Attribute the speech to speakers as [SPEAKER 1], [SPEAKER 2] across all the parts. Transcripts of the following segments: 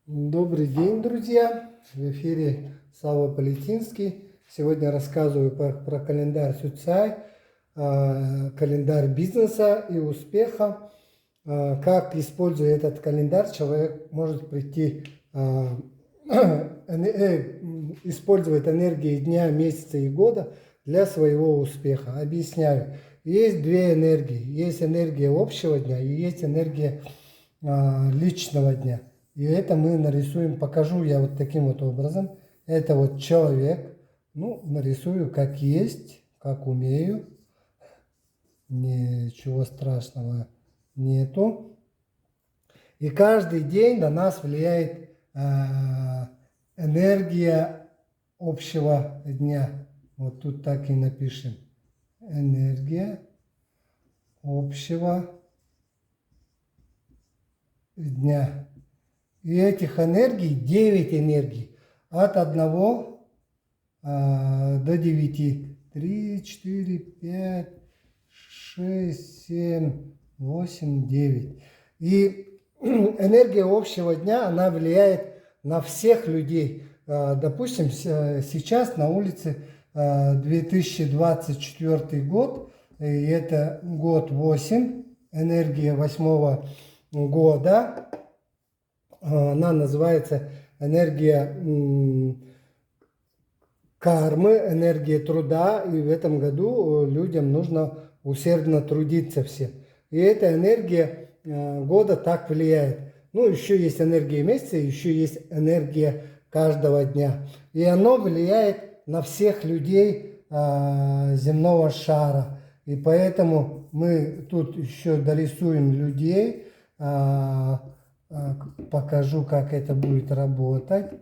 [SPEAKER 1] Добрый день, друзья! В эфире Сава Политинский. Сегодня рассказываю про календарь Сюцай, календарь бизнеса и успеха. Как, используя этот календарь, человек может прийти, использовать энергии дня, месяца и года для своего успеха. Объясняю. Есть две энергии. Есть энергия общего дня и есть энергия личного дня. И это мы нарисуем, покажу я вот таким вот образом. Это вот человек, нарисую как есть, как умею. Ничего страшного нету. И каждый день на нас влияет энергия общего дня. Вот тут так и напишем. Энергия общего дня. И этих энергий 9 энергий. От 1 до 9. 3, 4, 5, 6, 7, 8, 9. И энергия общего дня, она влияет на всех людей. Допустим, сейчас на улице 2024 год. И это год 8. Энергия 8 года. Она называется энергия кармы, энергия труда. И в этом году людям нужно усердно трудиться всем. И эта энергия года так влияет. Еще есть энергия месяца, еще есть энергия каждого дня. И оно влияет на всех людей земного шара. И поэтому мы тут еще дорисуем людей. Покажу, как это будет работать.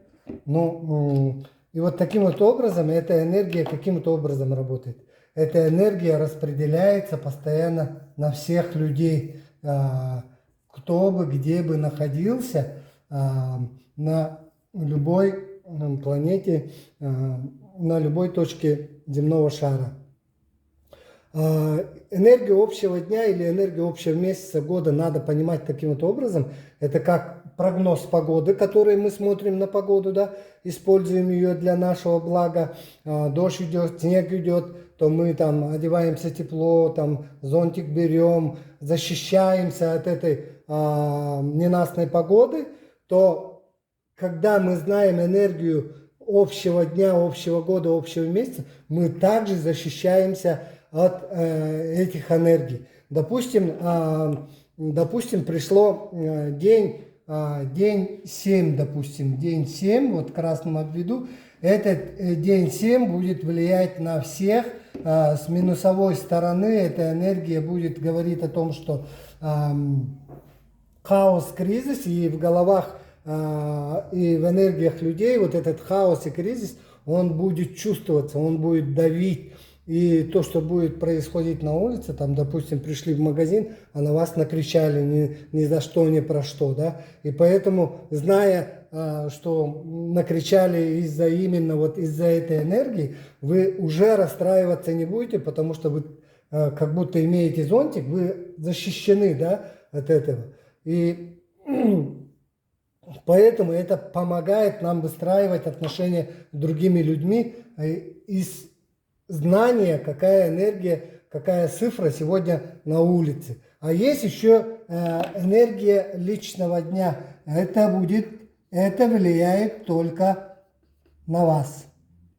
[SPEAKER 1] И вот таким вот образом, эта энергия каким-то образом работает. Эта энергия распределяется постоянно на всех людей, кто бы, где бы находился на любой планете, на любой точке земного шара. Энергию общего дня или энергию общего месяца, года надо понимать таким вот образом. Это как прогноз погоды, который мы смотрим на погоду, да, используем ее для нашего блага. Дождь идет, снег идет, то мы там одеваемся тепло, там зонтик берем, защищаемся от этой ненастной погоды. То когда мы знаем энергию общего дня, общего года, общего месяца, мы также защищаемся от этих энергий. Допустим, пришло день 7, допустим, день 7, вот красным обведу. Этот день 7 будет влиять на всех. С минусовой стороны эта энергия будет говорить о том, что хаос, кризис, и в головах, и в энергиях людей вот этот хаос и кризис, он будет чувствоваться, он будет давить. И то, что будет происходить на улице, там, допустим, пришли в магазин, а на вас накричали ни за что, ни про что, да. И поэтому, зная, что накричали из-за этой энергии, вы уже расстраиваться не будете, потому что вы как будто имеете зонтик, вы защищены, да, от этого. И поэтому это помогает нам выстраивать отношения с другими людьми из знание, какая энергия, какая цифра сегодня на улице. А есть еще энергия личного дня. Это влияет только на вас.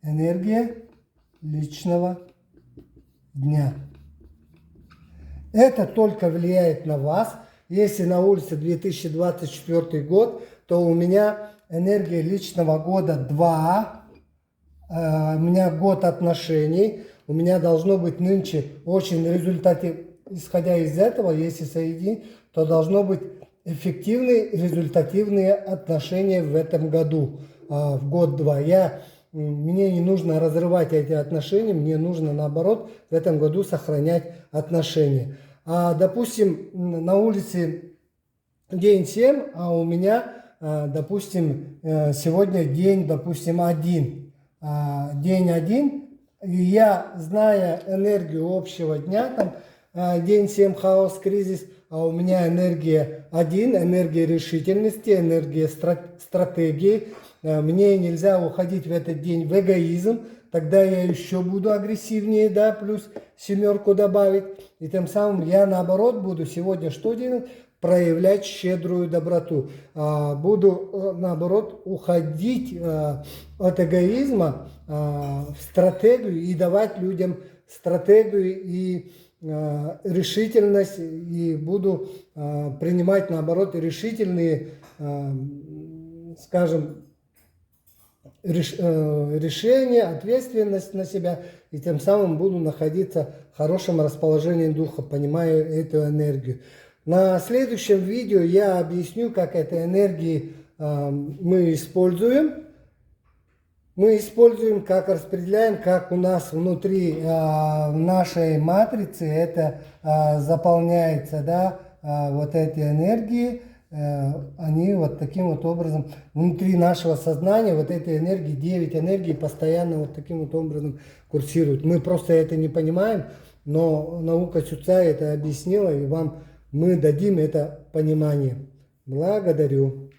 [SPEAKER 1] Энергия личного дня. Это только влияет на вас. Если на улице 2024 год, то у меня энергия личного года 2. У меня год отношений, у меня должно быть нынче очень исходя из этого, если соединить, то должно быть эффективные, результативные отношения в этом году, в год 2. Мне не нужно разрывать эти отношения, мне нужно наоборот в этом году сохранять отношения. Допустим, на улице день 7, а у меня, допустим, сегодня день, допустим, 1. День 1, и я, зная энергию общего дня, там, день 7, хаос, кризис, а у меня энергия 1, энергия решительности, энергия стратегии. Мне нельзя уходить в этот день в эгоизм, тогда я еще буду агрессивнее, да, плюс 7 добавить. И тем самым я наоборот буду сегодня что делать? Проявлять щедрую доброту. Буду наоборот уходить от эгоизма в стратегию и давать людям стратегию и решительность, и буду принимать наоборот решительные, скажем, решения, ответственность на себя, и тем самым буду находиться в хорошем расположении духа, понимая эту энергию. На следующем видео я объясню, как этой энергии мы используем. Мы используем, как распределяем, как у нас внутри нашей матрицы это заполняется, да, вот эти энергии. Они вот таким вот образом внутри нашего сознания, вот этой энергии, 9 энергий постоянно вот таким вот образом курсируют. Мы просто это не понимаем, но наука Сюцай это объяснила, и вам мы дадим это понимание. Благодарю.